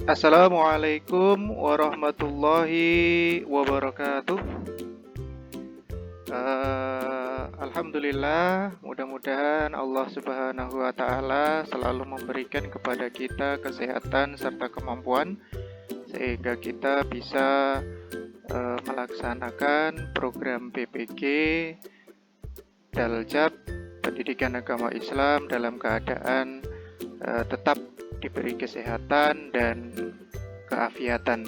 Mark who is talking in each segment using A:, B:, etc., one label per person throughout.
A: Assalamualaikum warahmatullahi wabarakatuh. Alhamdulillah, mudah-mudahan Allah Subhanahu wa Ta'ala selalu memberikan kepada kita kesehatan serta kemampuan sehingga kita bisa melaksanakan program PPG Daljab Pendidikan Agama Islam dalam keadaan tetap diberi kesehatan dan keafiatan.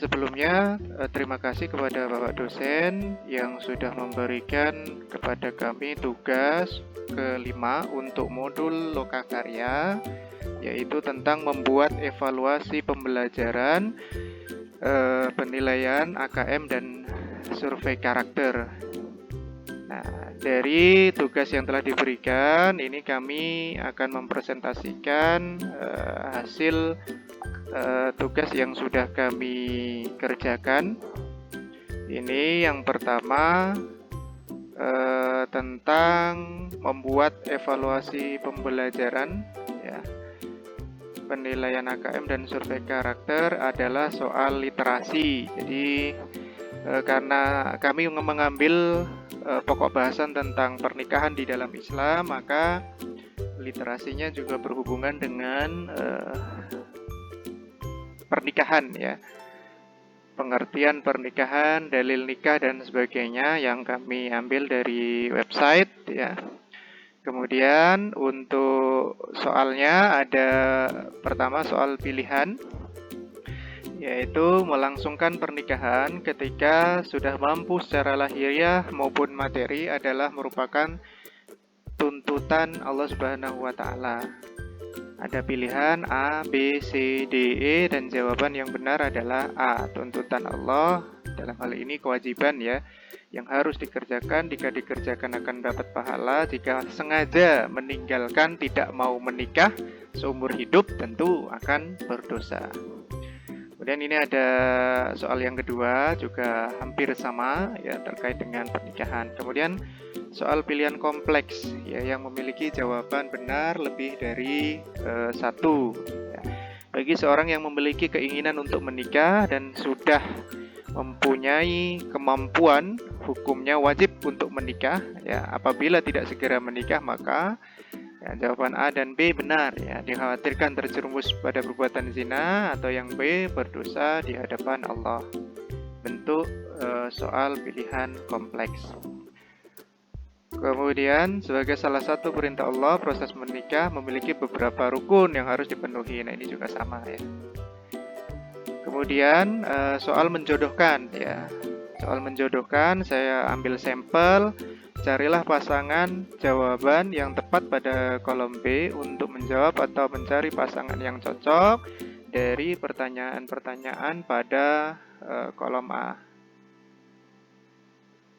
A: Sebelumnya terima kasih kepada Bapak dosen yang sudah memberikan kepada kami tugas kelima untuk modul lokakarya, yaitu tentang membuat evaluasi pembelajaran, penilaian AKM dan survei karakter. Nah, dari tugas yang telah diberikan, ini kami akan mempresentasikan hasil tugas yang sudah kami kerjakan. Ini yang pertama tentang membuat evaluasi pembelajaran, ya. Penilaian AKM dan survei karakter adalah soal literasi. Jadi karena kami mengambil pokok bahasan tentang pernikahan di dalam Islam, maka literasinya juga berhubungan dengan pernikahan, ya, pengertian pernikahan, dalil nikah dan sebagainya yang kami ambil dari website, ya. Kemudian untuk soalnya ada pertama soal pilihan, yaitu melangsungkan pernikahan ketika sudah mampu secara lahiriah maupun materi adalah merupakan tuntutan Allah Subhanahu wa Ta'ala. Ada pilihan A, B, C, D, E, dan jawaban yang benar adalah A, tuntutan Allah. Dalam hal ini kewajiban, ya, yang harus dikerjakan. Jika dikerjakan akan dapat pahala, jika sengaja meninggalkan tidak mau menikah seumur hidup tentu akan berdosa. Kemudian ini ada soal yang kedua juga hampir sama, ya, terkait dengan pernikahan. Kemudian soal pilihan kompleks, ya, yang memiliki jawaban benar lebih dari satu, ya. Bagi seorang yang memiliki keinginan untuk menikah dan sudah mempunyai kemampuan, hukumnya wajib untuk menikah, ya. Apabila tidak segera menikah maka ya, jawaban A dan B benar, ya. Dikhawatirkan terjerumus pada perbuatan zina, atau yang B berdosa di hadapan Allah. Bentuk soal pilihan kompleks. Kemudian sebagai salah satu perintah Allah, proses menikah memiliki beberapa rukun yang harus dipenuhi. Nah, ini juga sama, ya. Kemudian soal menjodohkan, ya. Soal menjodohkan saya ambil sampel. Carilah pasangan jawaban yang tepat pada kolom B untuk menjawab atau mencari pasangan yang cocok dari pertanyaan-pertanyaan pada kolom A.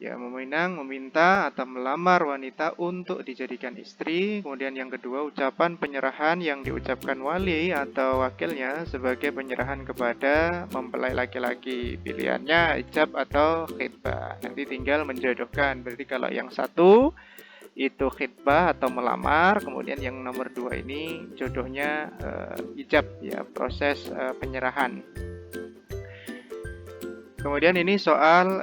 A: Ya, meminang, meminta, atau melamar wanita untuk dijadikan istri. Kemudian yang kedua, ucapan penyerahan yang diucapkan wali atau wakilnya sebagai penyerahan kepada mempelai laki-laki. Pilihannya ijab atau khitbah. Nanti tinggal menjodohkan. Berarti kalau yang satu itu khitbah atau melamar, kemudian yang nomor dua ini jodohnya ijab, ya, proses penyerahan. Kemudian ini soal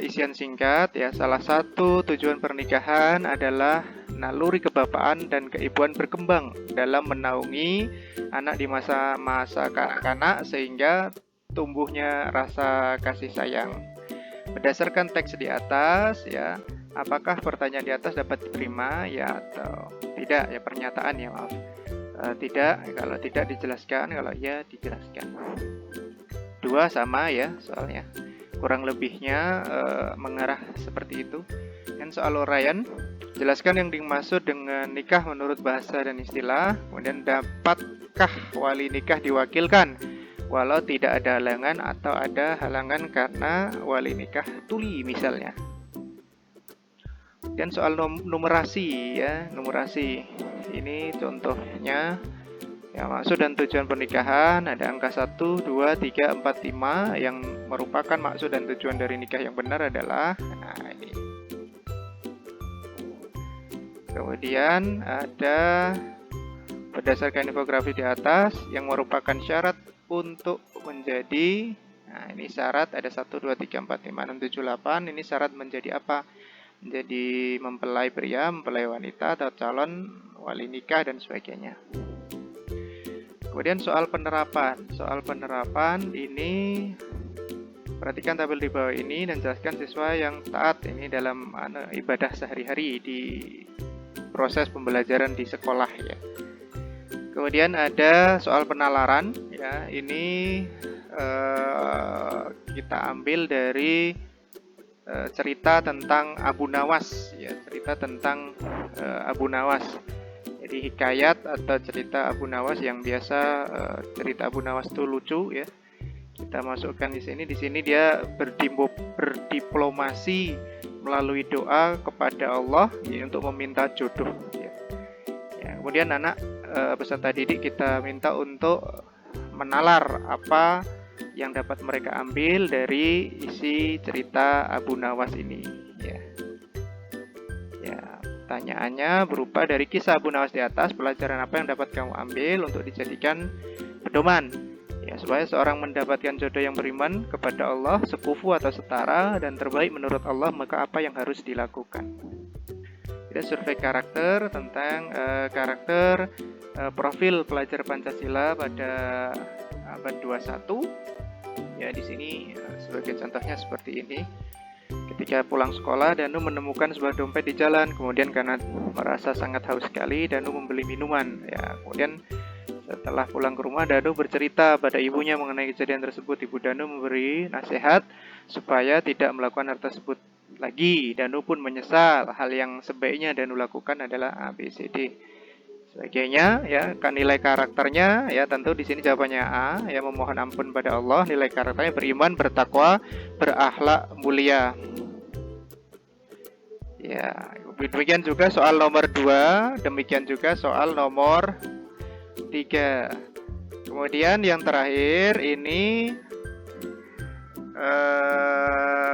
A: isian singkat, ya. Salah satu tujuan pernikahan adalah naluri kebapaan dan keibuan berkembang dalam menaungi anak di masa-masa kanak-kanak sehingga tumbuhnya rasa kasih sayang. Berdasarkan teks di atas, ya, apakah pertanyaan di atas dapat diterima, ya, atau tidak, ya, pernyataan, ya, maaf. Tidak, kalau tidak dijelaskan, kalau ya dijelaskan. Dua sama, ya, soalnya kurang lebihnya mengarah seperti itu. Dan soal uraian, jelaskan yang dimaksud dengan nikah menurut bahasa dan istilah. Kemudian dapatkah wali nikah diwakilkan walau tidak ada halangan atau ada halangan karena wali nikah tuli misalnya. Dan soal numerasi, ya, numerasi ini contohnya. Ya, maksud dan tujuan pernikahan ada angka 1, 2, 3, 4, 5 yang merupakan maksud dan tujuan dari nikah yang benar adalah, nah, ini. Kemudian ada berdasarkan infografi di atas yang merupakan syarat untuk menjadi, nah ini syarat ada 1, 2, 3, 4, 5, 6, 7, 8. Ini syarat menjadi apa? Menjadi mempelai pria, mempelai wanita, atau calon wali nikah dan sebagainya. Kemudian soal penerapan. Soal penerapan ini perhatikan tabel di bawah ini dan jelaskan siswa yang taat ini dalam ibadah sehari-hari di proses pembelajaran di sekolah ya. Kemudian ada soal penalaran ya. Ini kita ambil dari cerita tentang Abu Nawas ya, cerita tentang Abu Nawas. Jadi hikayat atau cerita Abu Nawas yang biasa cerita Abu Nawas itu lucu ya. Kita masukkan di sini. Di sini dia berdiplomasi melalui doa kepada Allah ya, untuk meminta jodoh. Ya. Ya, kemudian anak peserta didik kita minta untuk menalar apa yang dapat mereka ambil dari isi cerita Abu Nawas ini. Ya. Ya, pertanyaannya berupa dari kisah Abu Nawas di atas, pelajaran apa yang dapat kamu ambil untuk dijadikan pedoman? Ya, supaya seorang mendapatkan jodoh yang beriman kepada Allah, sekufu atau setara, dan terbaik menurut Allah, maka apa yang harus dilakukan? Kita survei karakter tentang profil pelajar Pancasila pada abad 21. Ya, di sini sebagai contohnya seperti ini. Ketika pulang sekolah, Danu menemukan sebuah dompet di jalan. Kemudian karena merasa sangat haus sekali, Danu membeli minuman. Ya, kemudian setelah pulang ke rumah, Danu bercerita pada ibunya mengenai kejadian tersebut. Ibu Danu memberi nasihat supaya tidak melakukan hal tersebut lagi. Danu pun menyesal. Hal yang sebaiknya Danu lakukan adalah A, B, C, D sebagainya ya. Kan nilai karakternya ya tentu di sini jawabannya A ya, memohon ampun pada Allah. Nilai karakternya beriman, bertakwa, berakhlak mulia. Ya, demikian juga soal nomor 2, demikian juga soal nomor 3. Kemudian yang terakhir ini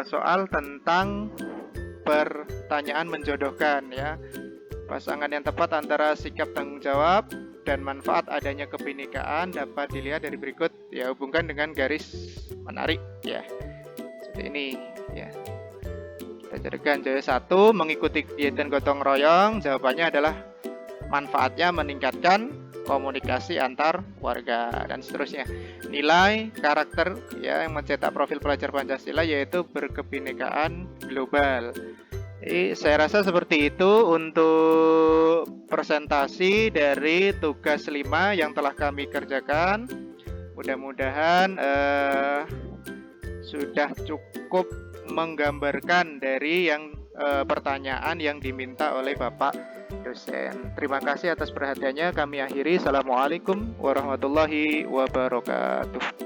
A: soal tentang pertanyaan menjodohkan ya. Pasangan yang tepat antara sikap tanggung jawab dan manfaat adanya kebinekaan dapat dilihat dari berikut ya, hubungkan dengan garis menarik ya. Seperti ini ya. Kita carikan jawaban 1, mengikuti kegiatan gotong royong. Jawabannya adalah manfaatnya meningkatkan komunikasi antar warga dan seterusnya. Nilai karakter ya yang mencetak profil pelajar Pancasila yaitu berkebinekaan global. Jadi saya rasa seperti itu untuk presentasi dari tugas 5 yang telah kami kerjakan. Mudah-mudahan sudah cukup menggambarkan dari yang pertanyaan yang diminta oleh Bapak dosen. Terima kasih atas perhatiannya. Kami akhiri. Assalamualaikum warahmatullahi wabarakatuh.